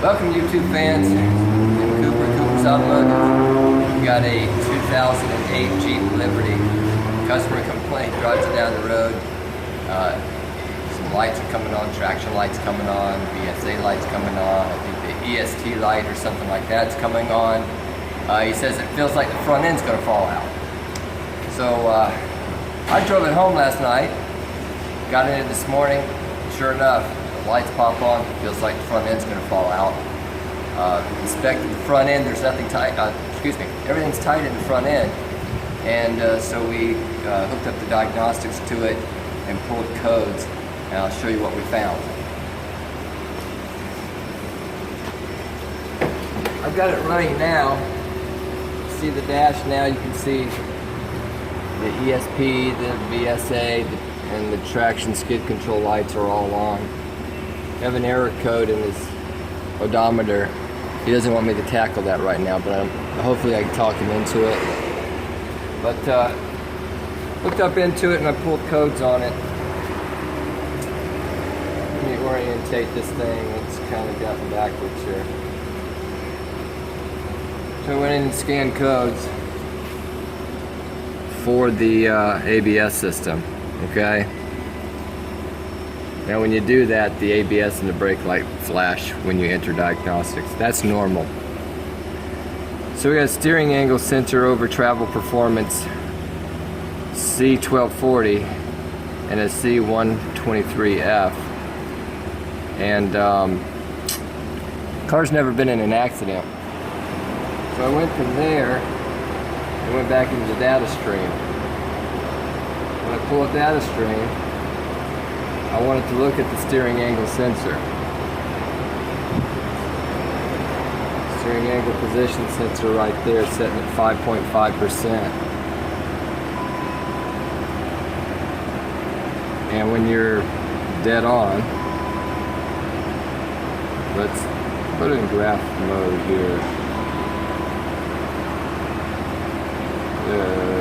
Welcome YouTube fans, I'm Cooper's Automotive. We got a 2008 Jeep Liberty. Customer complaint, drives it down the road. Some lights are coming on, traction lights coming on, BSA lights coming on. I think the EST Light or something like that's coming on. He says it feels like the front end's gonna fall out. So I drove it home last night, got in it this morning, sure enough, the lights pop on, feels like the front end's gonna fall out. Inspected the front end, there's nothing tight, everything's tight in the front end. And so we hooked up the diagnostics to it and pulled codes, and I'll show you what we found. I've got it running now. See the dash now, you can see the ESP, the VSA, and the traction skid control lights are all on. I have an error code in this odometer. He doesn't want me to tackle that right now, but hopefully I can talk him into it. But hooked up into it and I pulled codes on it. Let me orientate this thing. It's kind of gotten backwards here. So I went in and scanned codes for the ABS system, okay? Now when you do that, the ABS and the brake light flash when you enter diagnostics. That's normal. So we got a steering angle sensor over travel performance C1240 and a C123F. And car's never been in an accident. So I went from there and went back into the data stream. When I pull a data stream, I wanted to look at the steering angle sensor. Steering angle position sensor right there setting at 5.5%. And when you're dead on, let's put it in graph mode here.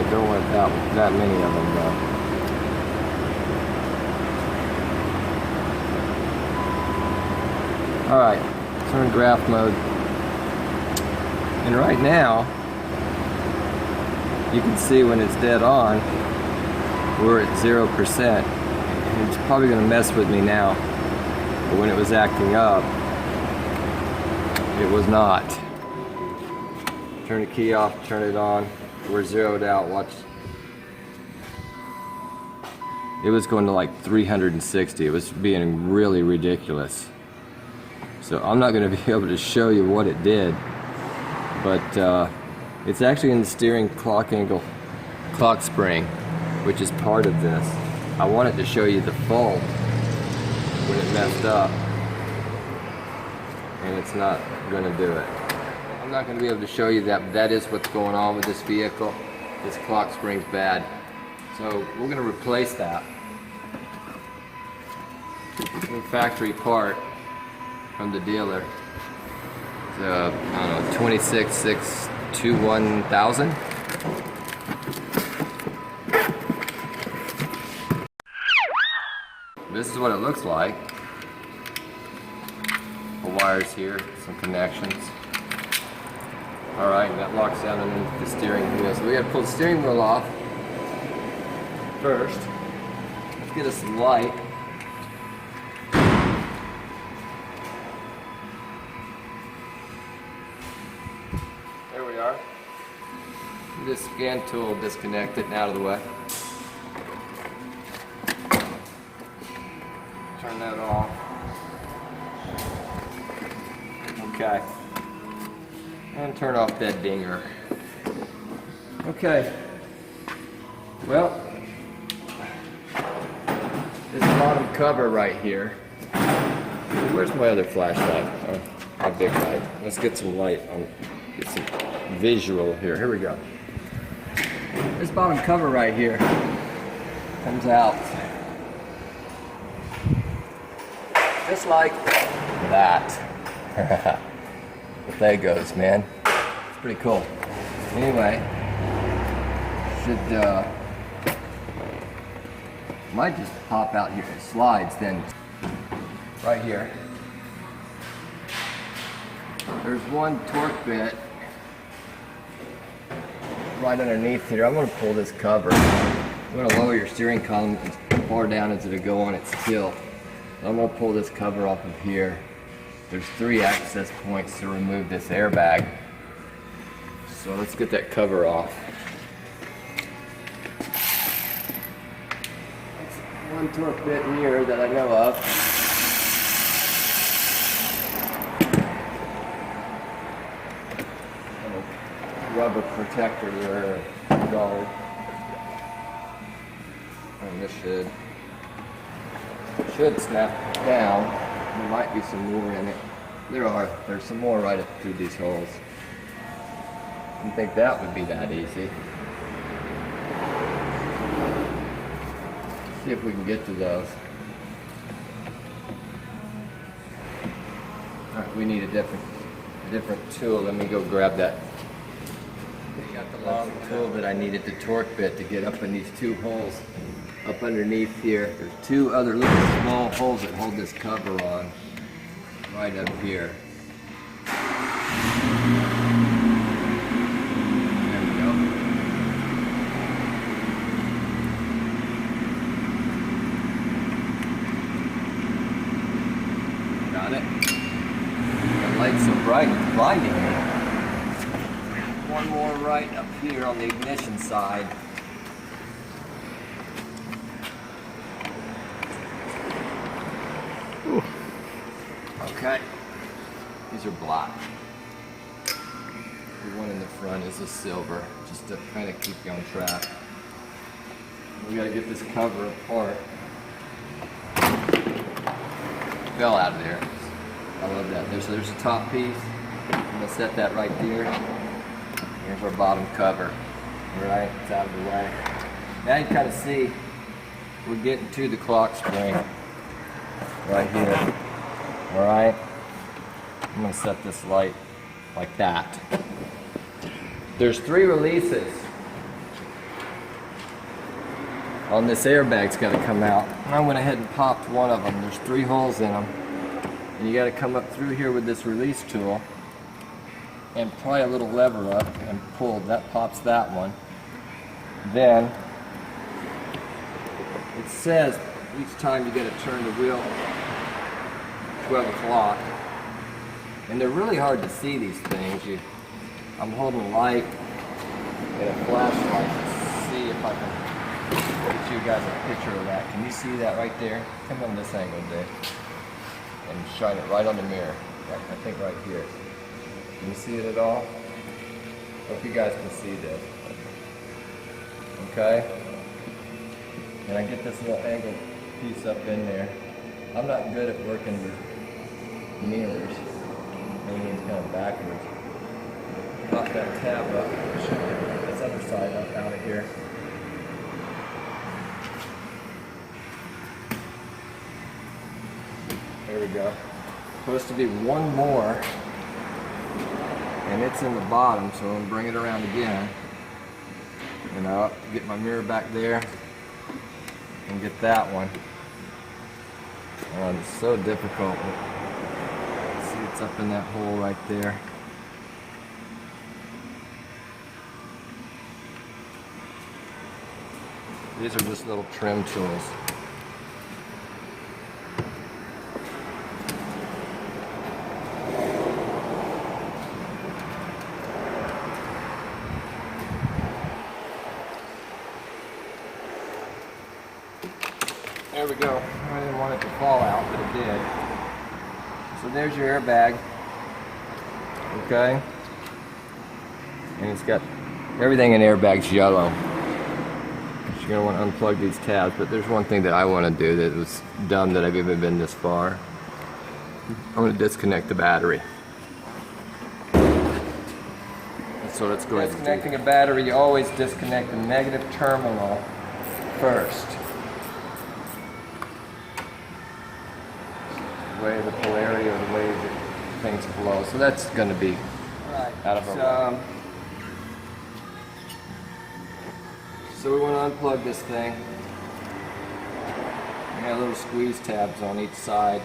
Don't want that many of them though. Alright, so we're in graph mode. And right now, you can see when it's dead on, we're at 0%. And it's probably going to mess with me now. But when it was acting up, it was not. Turn the key off, turn it on. We're zeroed out, watch. It was going to like 360. It was being really ridiculous. So I'm not going to be able to show you what it did, but it's actually in the steering clock angle clock spring, which is part of this. I wanted to show you the fault when it messed up, and it's not going to do it. I'm not going to be able to show you that, but that is what's going on with this vehicle. This clock spring's bad. So we're going to replace that. New factory part from the dealer. It's I don't know, 26621,000. This is what it looks like. The wires here, some connections. Alright, that locks down underneath the steering wheel. So we gotta pull the steering wheel off first. Let's get us some light. There we are. This scan tool disconnected and out of the way. Turn that off. Okay. And turn off that dinger. Okay. Well, this bottom cover right here. Where's my other flashlight? Oh, my big light. Let's get some light on. Get some visual here. Here we go. This bottom cover right here comes out just like that. But there it goes, man. It's pretty cool. Anyway, might just pop out here. It slides then right here. There's one torque bit right underneath here. I'm going to pull this cover. I'm going to lower your steering column as far down as it'll go on its tilt. I'm going to pull this cover off of here. There's 3 access points to remove this airbag. So let's get that cover off. That's one torque bit in here that I know of. Rubber protector there, guard. And this should snap down. There might be some more in it. There's some more right up through these holes. I didn't think that would be that easy. See if we can get to those. Alright, we need a different tool. Let me go grab that. I got the long tool that I needed, the torque bit, to get up in these 2 holes up underneath here. There's 2 other little small holes that hold this cover on right up here. There we go. Got it. The light's so bright, it's blinding me. One more right up here on the ignition side. Ooh. Okay, these are black. The one in the front is a silver, just to kind of keep you on track. We gotta get this cover apart. Fell out of there. I love that. There's a top piece. I'm gonna set that right there. Here's our bottom cover. Alright, it's out of the way. Now you kind of see we're getting to the clock spring right here. Alright, I'm going to set this light like that. There's 3 releases on this airbag's got to come out. And I went ahead and popped one of them. There's 3 holes in them. And you got to come up through here with this release tool and pry a little lever up and pull. That pops that one. Then it says each time you got to turn the wheel 12 o'clock. And they're really hard to see, these things. I'm holding a light and a flashlight to see if I can get you guys a picture of that. Can you see that right there? Come on this angle, Dave. And shine it right on the mirror. I think right here. Can you see it at all? Hope you guys can see this. Okay? And I get this little angled piece up in there. I'm not good at working with mirrors. Maybe it's kind of backwards. Pop that tab up. Should get this other side up out of here. There we go. Supposed to be one more. And it's in the bottom, so I'm going to bring it around again. And I'll get my mirror back there and get that one. It's so difficult. See, it's up in that hole right there. These are just little trim tools. There we go. I didn't want it to fall out, but it did. So there's your airbag. Okay? And it's got everything in airbag's yellow. So you're going to want to unplug these tabs, but there's one thing that I want to do that was dumb that I've even been this far. I'm going to disconnect the battery. So let's go ahead and disconnecting a battery, you always disconnect the negative terminal first. The way the polarity or the way that things flow. So that's going to be out of our way. So we want to unplug this thing. We got little squeeze tabs on each side,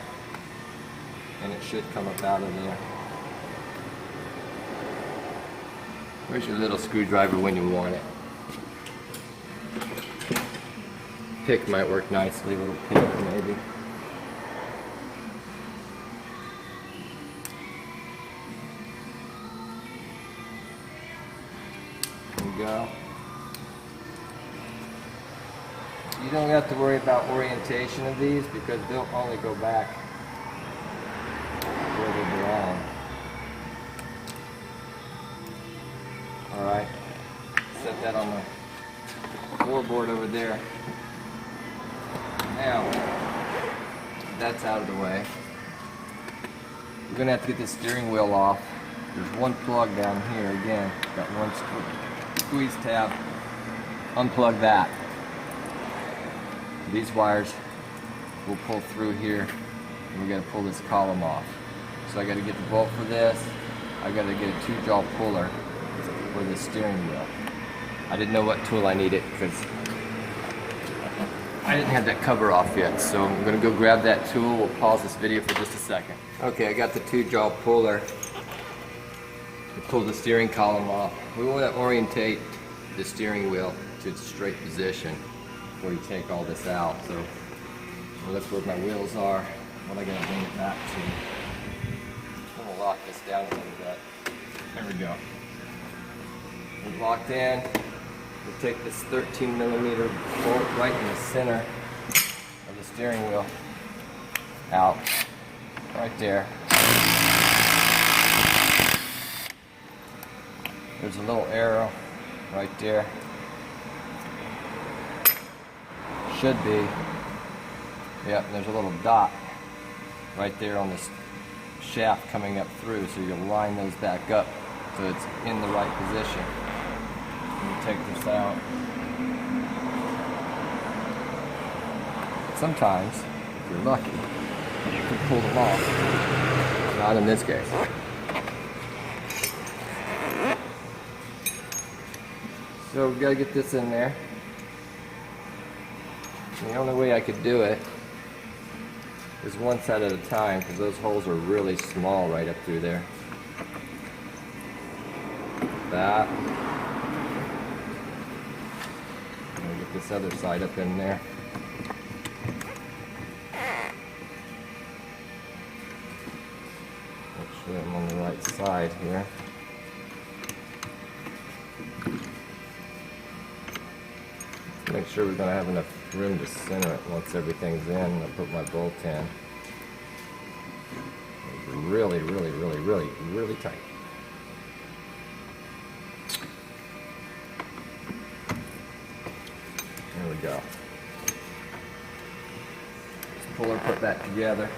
and it should come up out of there. Where's your little screwdriver when you want it? Pick might work nicely, a little pick maybe. There we go. You don't have to worry about orientation of these because they'll only go back where they belong. Alright, set that on the floorboard over there. Now, that's out of the way. We're going to have to get the steering wheel off. There's one plug down here again. Got one squeeze tab. Unplug that. These wires will pull through here and we're going to pull this column off. So I got to get the bolt for this. I got to get a 2-jaw puller for the steering wheel. I didn't know what tool I needed because I didn't have that cover off yet. So I'm going to go grab that tool. We'll pause this video for just a second. Okay, I got the 2-jaw puller to pull the steering column off. We want to orientate the steering wheel to its straight position before you take all this out. So I'll look where my wheels are, what I got to bring it back to. I'm going to lock this down a little bit. There we go. We're locked in. We'll take this 13mm bolt right in the center of the steering wheel out. Right there. There's a little arrow right there. Should be. Yep, and there's a little dot right there on this shaft coming up through, so you'll line those back up so it's in the right position. And you take this out. Sometimes, if you're lucky, you can pull them off. Not in this case. So we've got to get this in there. And the only way I could do it is one side at a time because those holes are really small right up through there. That. And we'll get this other side up in there. Make sure I'm on the right side here. Make sure we're going to have enough room to center it once everything's in. I'll put my bolt in. Really, really, really, really, really tight. There we go. Just pull her, put that together.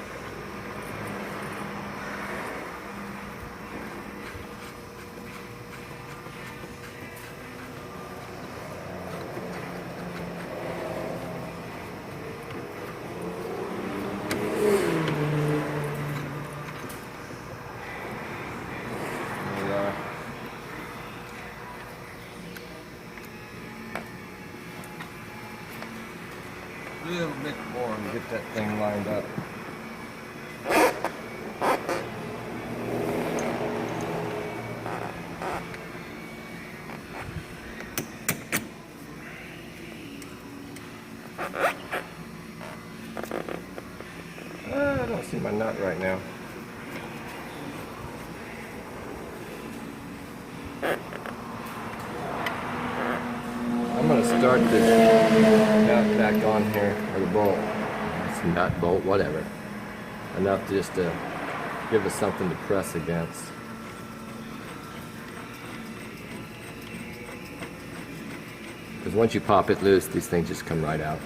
A little bit more and get that thing lined up. I don't see my nut right now. I'm going to start this nut back on here, or the bolt. It's a nut, bolt, whatever. Enough just to give us something to press against. Because once you pop it loose, these things just come right out.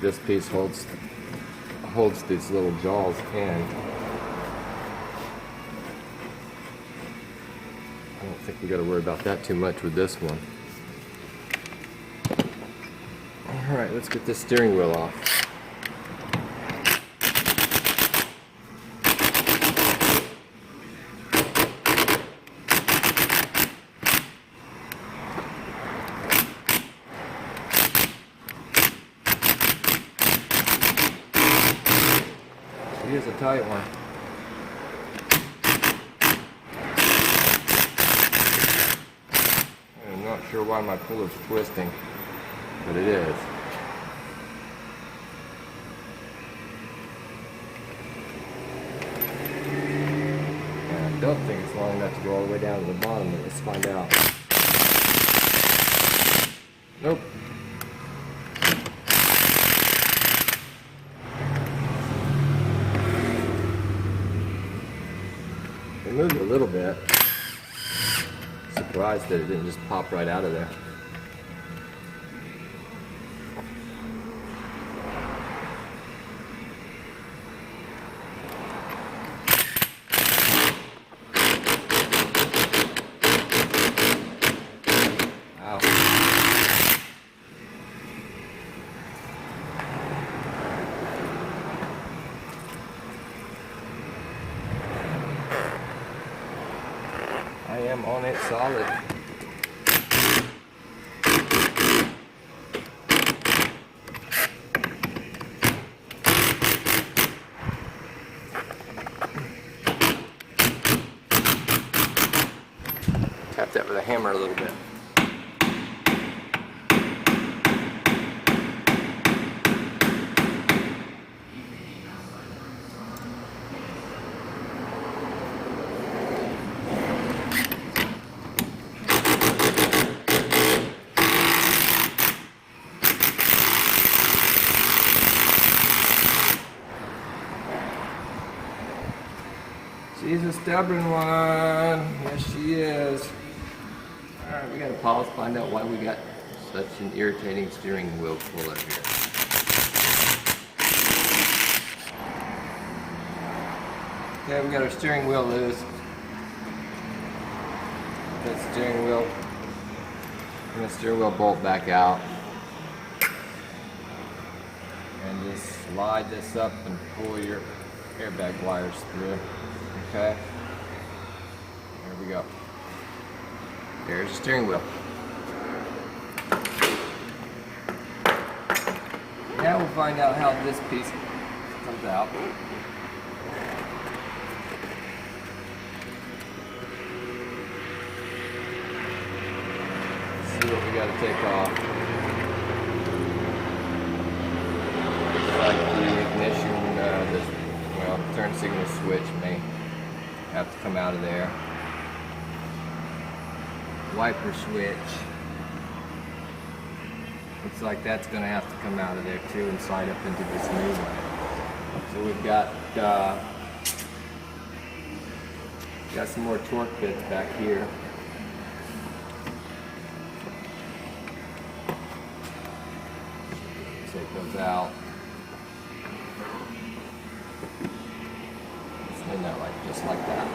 This piece holds these little jaws in. I don't think we got to worry about that too much with this one. Alright, let's get this steering wheel off. is a tight one. I'm not sure why my puller's twisting, but it is. And I don't think it's long enough to go all the way down to the bottom, but let's find out. Nope. It moved a little bit. Surprised that it didn't just pop right out of there. Wow. I am on it solid. Tap that with a hammer a little bit. She's a stubborn one. Yes, she is. Alright, we gotta pause, find out why we got such an irritating steering wheel puller here. Okay, we got our steering wheel loose. That steering wheel and the steering wheel bolt back out. And just slide this up and pull your airbag wires through. Okay, there we go. There's the steering wheel. Now we'll find out how this piece comes out. See what we got to take off. Looks like the ignition, turn signal switch may have to come out of there. Wiper switch. Looks like that's going to have to come out of there too and slide up into this new one. So we've got some more torque bits back here. Take those out. Spin that just like that.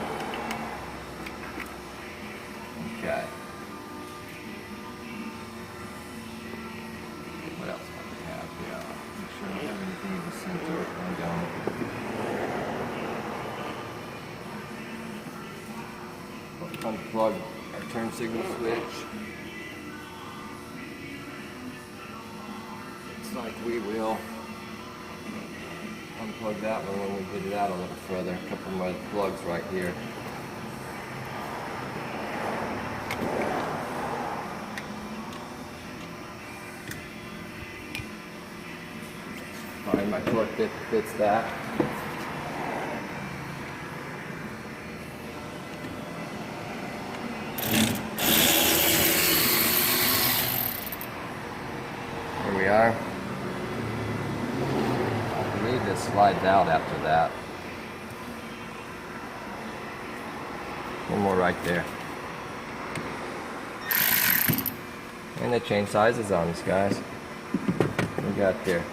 Okay. What else do we have? Yeah. Make sure I don't have anything in the center. I don't. Unplug our turn signal switch. Looks like we will unplug that one when we get it out a little further. A couple more plugs right here. Find my torque bit that fits that. Here we are. I believe this slides out after that. One more right there. And they change sizes on us, guys. What we got there?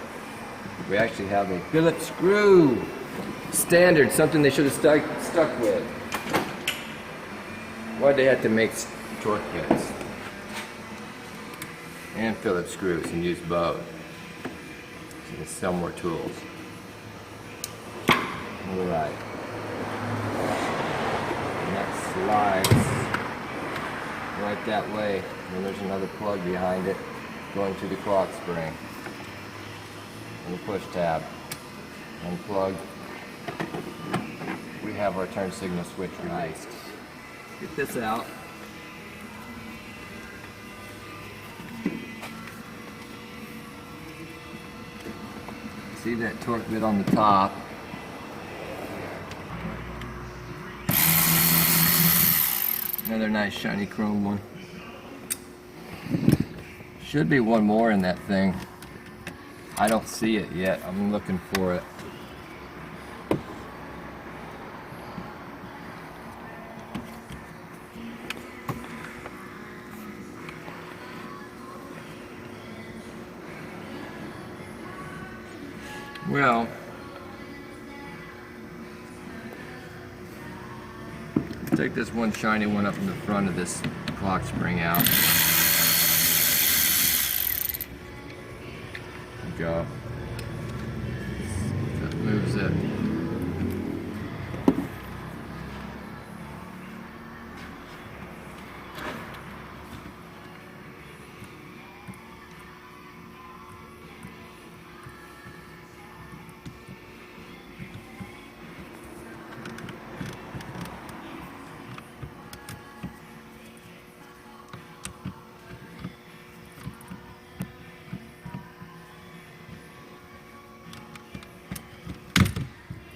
We actually have a Phillips screw. Standard, something they should have stuck with. Why'd they have to make torque bits? And Phillips screws and use both. So they sell more tools. Alright. And that slides right that way. And there's another plug behind it going to the clock spring. And the push tab. Unplug have our turn signal switch released. Get this out. See that torque bit on the top? Another nice shiny chrome one. Should be one more in that thing. I don't see it yet. I'm looking for it. Well, take this one shiny one up in the front of this clock spring out. Go. That moves it.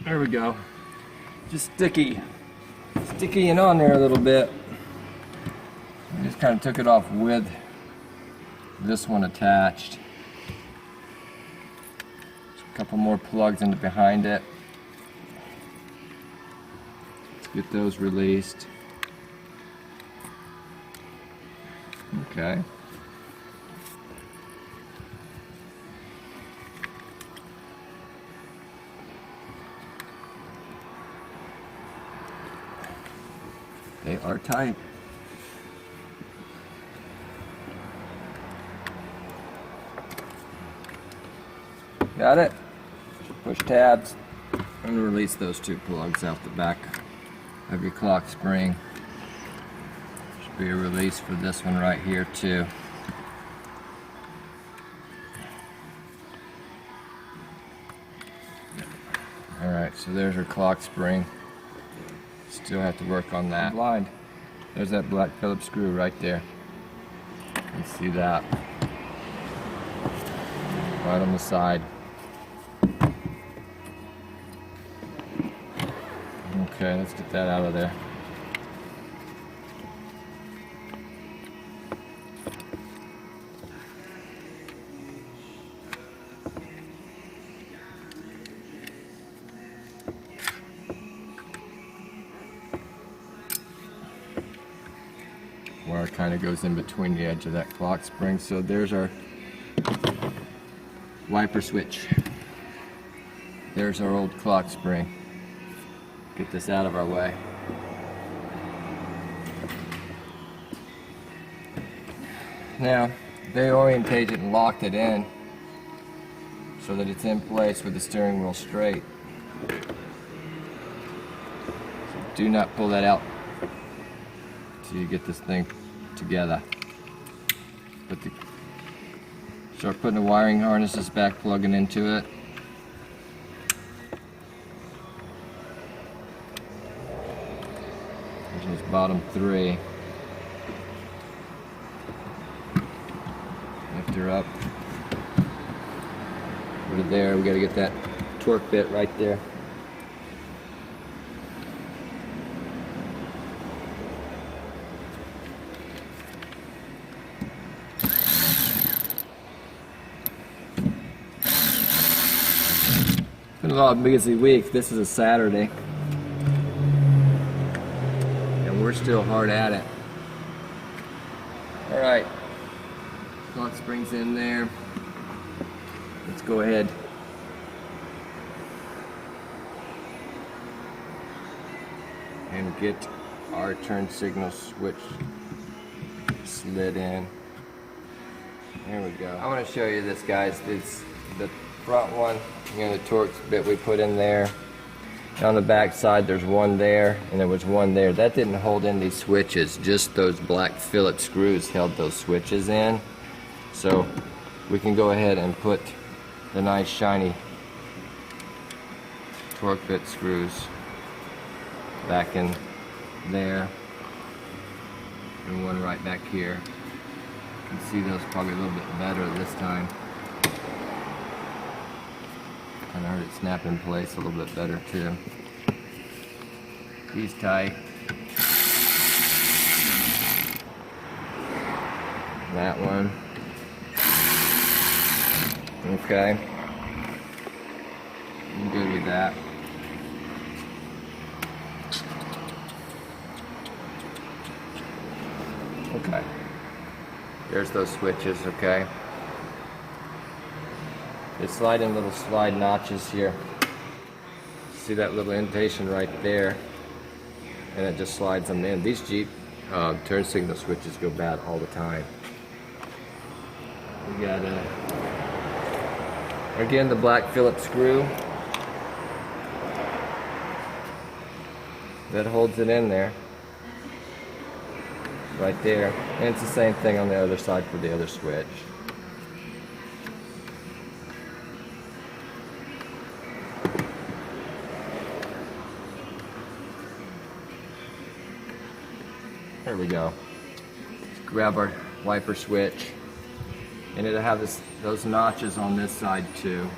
There we go. Just stickying on there a little bit. I just kind of took it off with this one attached. Just a couple more plugs into behind it. Let's get those released. Okay. They are tight. Got it? Push tabs and release those two plugs out the back of your clock spring. Should be a release for this one right here too. Alright, so there's your clock spring. Still have to work on that. Blind. There's that black Phillips screw right there. You can see that. Right on the side. Okay, let's get that out of there. Wire kind of goes in between the edge of that clock spring. So there's our wiper switch. There's our old clock spring. Get this out of our way. Now, they orientated and locked it in so that it's in place with the steering wheel straight. So do not pull that out till you get this thing together. Start putting the wiring harnesses back, plugging into it. There's those bottom three. Lift her up. Put it there. We got to get that torque bit right there. Been a lot of busy week. This is a Saturday, and we're still hard at it. All right, clock spring's in there. Let's go ahead and get our turn signal switch slid in. There we go. I want to show you this, guys. It's the front one, the torque bit we put in there. On the back side there's one there, and there was one there. That didn't hold in these switches, just those black Phillips screws held those switches in. So we can go ahead and put the nice shiny torque bit screws back in there, and one right back here. You can see those probably a little bit better this time. And I heard it snap in place a little bit better too. He's tight. That one. Okay. I'm good with that. Okay. There's those switches, okay? They slide in little slide notches here. See that little indentation right there? And it just slides them in. These Jeep turn signal switches go bad all the time. We got again the black Phillips screw that holds it in there. Right there. And it's the same thing on the other side for the other switch. There we go. Let's grab our wiper switch. And it'll have those notches on this side too.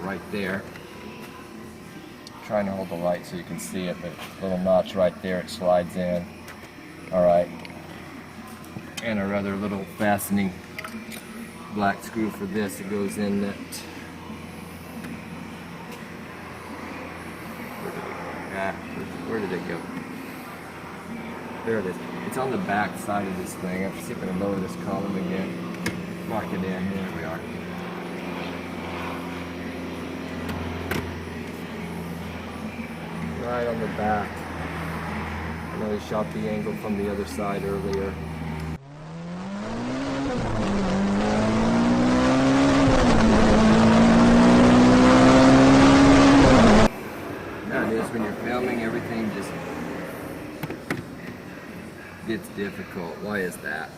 Right there. Trying to hold the light so you can see it, but little notch right there, it slides in. Alright. And our other little fastening black screw for this, it goes in that. Where did it go? There it is. It's on the back side of this thing. I'm see if I can lower this column again. Mark it in. There we are. Right on the back. I know he shot the angle from the other side earlier. Nowadays when you're filming, everything just gets difficult. Why is that?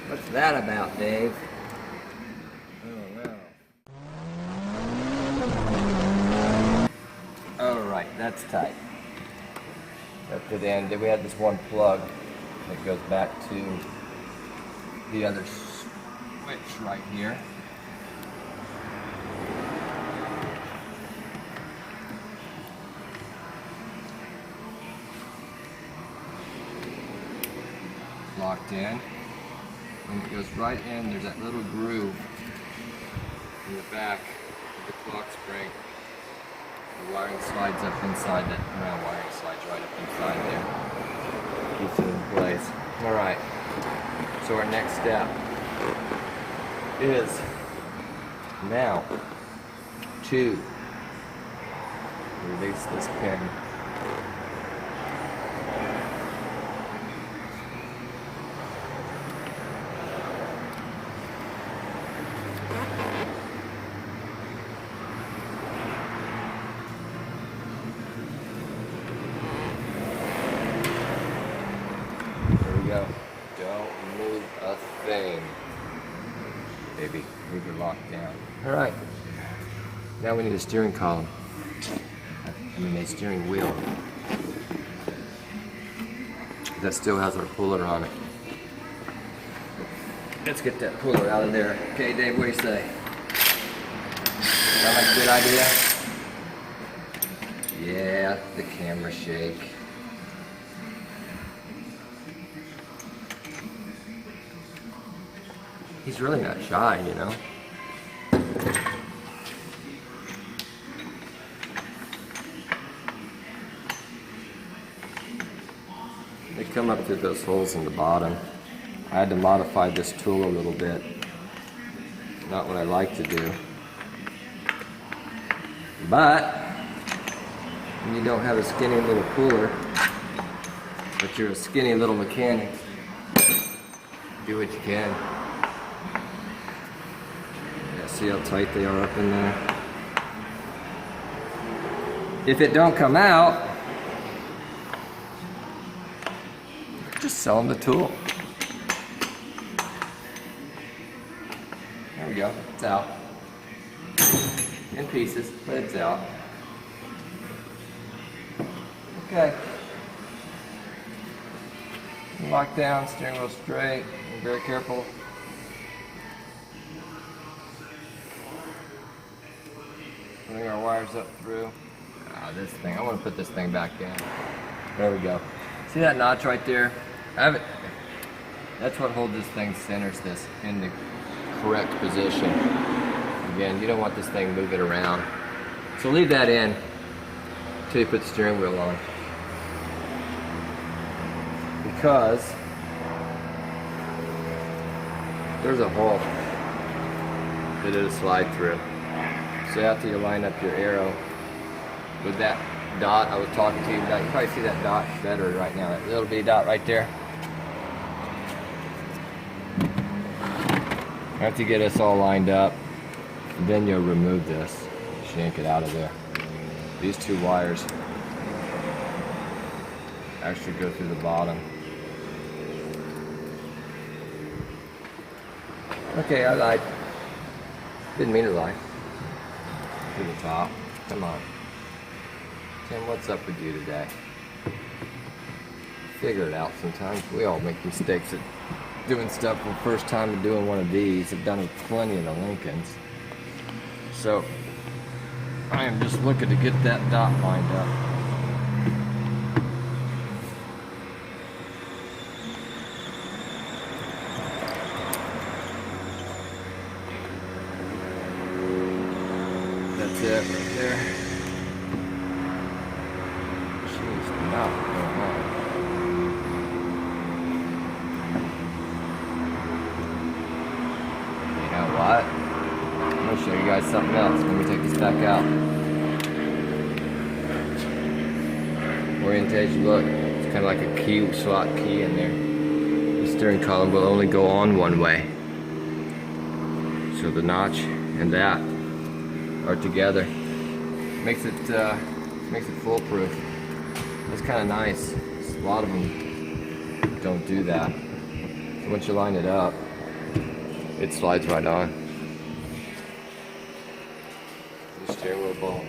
What's that about, Dave? Alright, that's tight. Up to the end. Then we have this one plug that goes back to the other switch right here. Locked in. And it goes right in. There's that little groove in the back of the clock spring. The wiring slides up inside that round wiring slides right up inside there. Keeps it in place. Alright. So our next step is now to release this pin. Don't move a thing. Baby, leave it locked down. Alright. Now we need a steering column. I mean a steering wheel. That still has our puller on it. Let's get that puller out of there. Okay, Dave, what do you say? Sound like a good idea? Yeah, the camera shake. He's really not shy, you know. They come up through those holes in the bottom. I had to modify this tool a little bit. Not what I like to do. But when you don't have a skinny little puller, but you're a skinny little mechanic, do what you can. Yeah, see how tight they are up in there? If it don't come out, just sell them the tool. There we go, it's out. in pieces, but it's out. Okay. Lock down, steering wheel straight, be very careful. Putting our wires up through. This thing, I want to put this thing back in. There we go. See that notch right there? That's what holds this thing, centers this in the correct position. Again, you don't want this thing moving around. So leave that in until you put the steering wheel on. Because there's a hole that it'll slide through. So after you line up your arrow with that dot I was talking to you about, you probably see that dot better right now, that little bitty dot right there. After you get us all lined up, then you'll remove this, yank it out of there. These two wires actually go through the bottom. Okay, I lied. Didn't mean to lie. To the top. Come on. Tim, what's up with you today? Figure it out sometimes. We all make mistakes at doing stuff for the first time and doing one of these. I've done it with plenty of the Lincolns. So, I am just looking to get that dot lined up. That's it right there. Jeez, not going on. You know what? I'm gonna show you guys something else. Let me take this back out. Orientation, look. It's kind of like a key, slot key in there. The steering column will only go on one way. So the notch and that are together. Makes it foolproof. That's kind of nice. A lot of them don't do that. So once you line it up, it slides right on. The steering wheel bolt.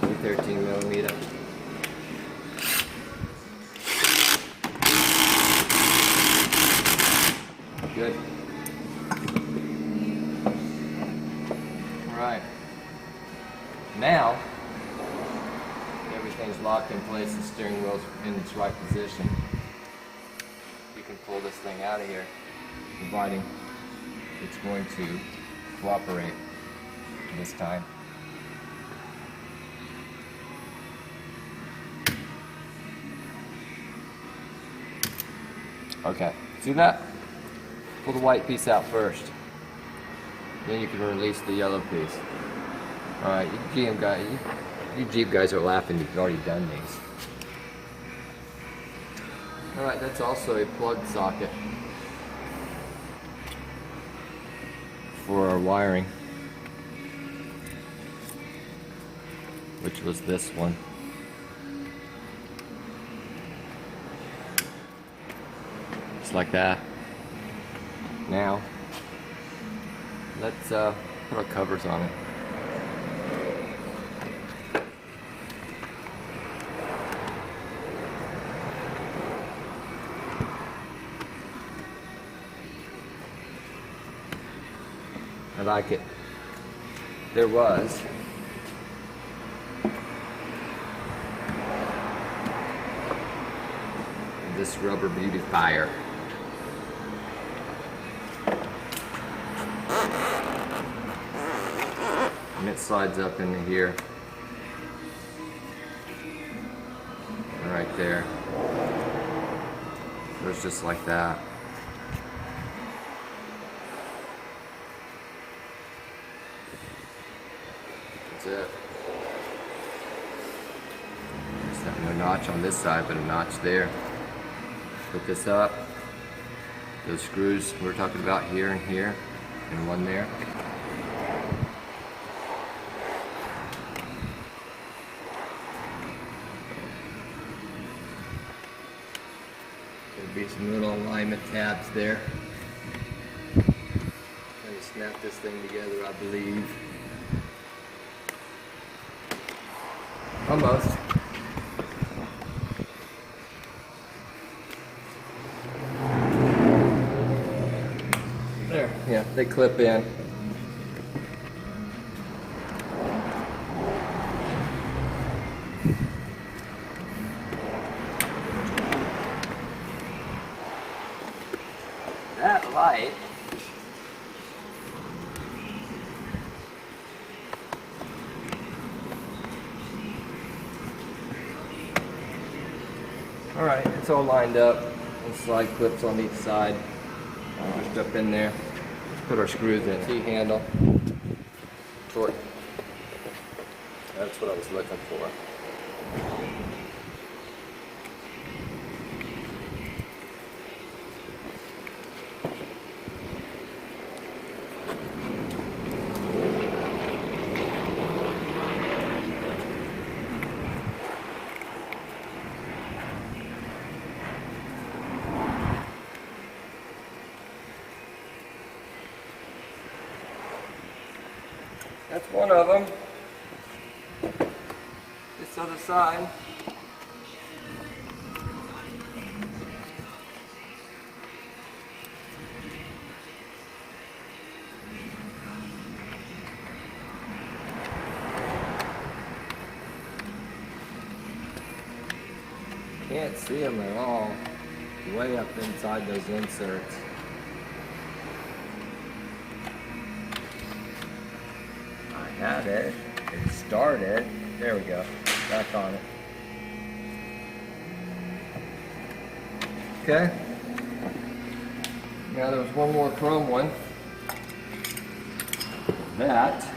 The 13mm. Good. Alright. Now, everything's locked in place, the steering wheel's in its right position. You can pull this thing out of here, providing it's going to cooperate this time. Okay, see that? Pull the white piece out first. Then you can release the yellow piece. Alright, you Jeep guys are laughing, you've already done these. Alright, that's also a plug socket for our wiring, which was this one. Just like that. Now, let's put our covers on it. I like it. There was this rubber beautifier. And it slides up into here. And right there. It was just like that. That's it. Just have no notch on this side, but a notch there. Put this up. Those screws we were talking about here and here, and one there. There'd be some little alignment tabs there. Let me snap this thing together, I believe. Almost. There, yeah, they clip in. That light all right, it's all lined up. The slide clips on each side, pushed up in there. Let's put our screws in. T-handle, torque. That's what I was looking for. That's one of them. This other side. Can't see them at all. Way up inside those inserts. Had it, it started, there we go, back on it. Okay, now there's one more chrome one. That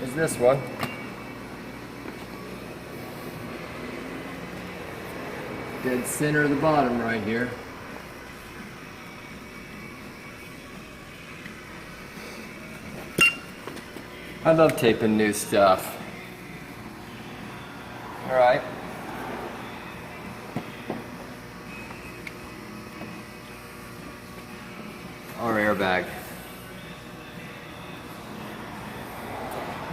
is this one. Dead center of the bottom right here. I love taping new stuff. All right. Our airbag.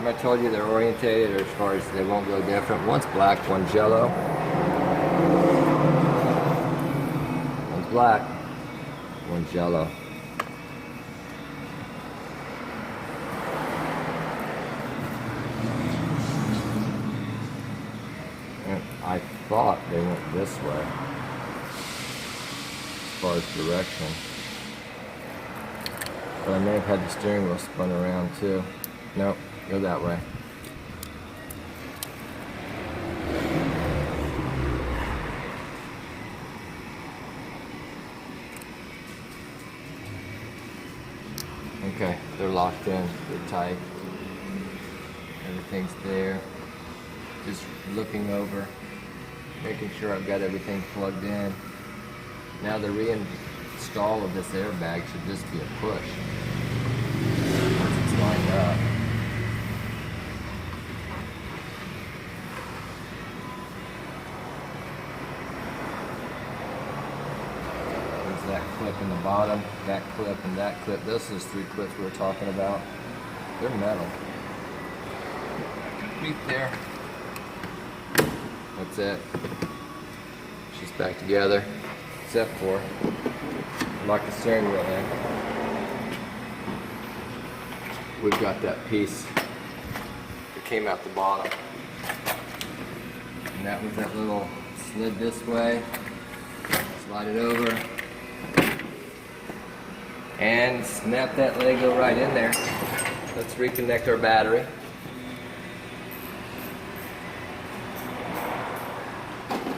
I told you they're orientated, or as far as they won't go different. One's black, one's yellow. One's black, one's yellow. I thought they went this way as far as direction, but I may have had the steering wheel spun around too. Nope, go that way. Okay, they're locked in, they're tight, everything's there. Just looking over, making sure I've got everything plugged in. Now the reinstall of this airbag should just be a push once it's lined up. There's that clip in the bottom, that clip and that clip. Those are those three clips we were talking about. They're metal. Right there. That's it. She's back together, except for lock the steering wheel in. We've got that piece that came out the bottom. And that was that little slid this way, slide it over, and snap that Lego right in there. Let's reconnect our battery.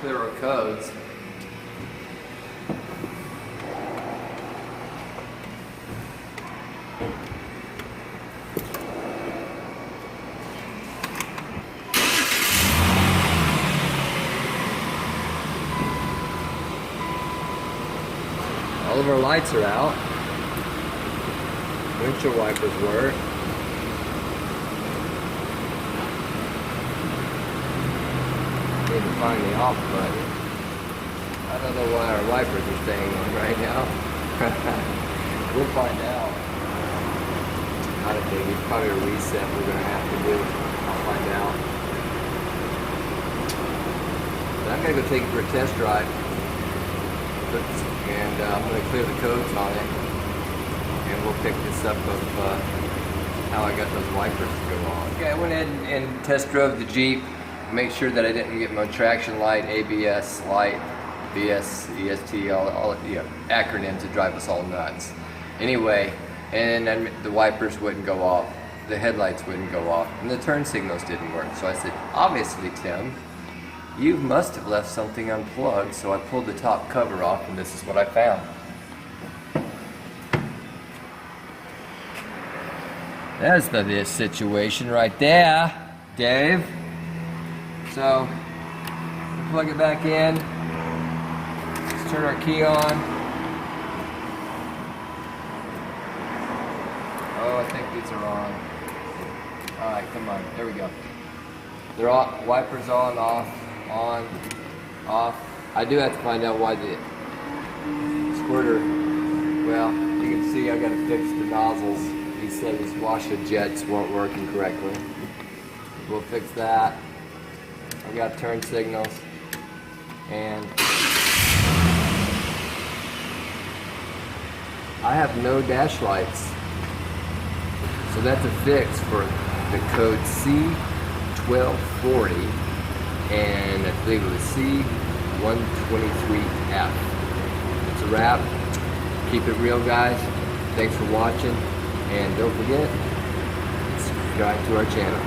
Clear our codes. All of our lights are out. Windshield wipers work. Need to find the off button. I don't know why our wipers are staying on right now. We'll find out. I don't think it's probably a reset we're going to have to do. I'll find out. But I'm going to go take it for a test drive. And I'm going to clear the codes on it. And we'll pick this up of how I got those wipers to go on. Okay, I went ahead and test drove the Jeep. Make sure that I didn't get my traction light, ABS light, BS, EST, all acronyms that drive us all nuts. Anyway, and then the wipers wouldn't go off, the headlights wouldn't go off, and the turn signals didn't work. So I said, obviously, Tim, you must have left something unplugged. So I pulled the top cover off, and this is what I found. That's the situation right there, Dave. So, plug it back in. Let's turn our key on. Oh, I think these are on. Alright, come on. There we go. They're all, wipers on, off, off. I do have to find out why the squirter, well, you can see I gotta fix the nozzles. He said his washer jets weren't working correctly. We'll fix that. I've got turn signals, and I have no dash lights. So that's a fix for the code C1240, and I believe it was C123F. It's a wrap. Keep it real, guys. Thanks for watching, and don't forget, subscribe to our channel.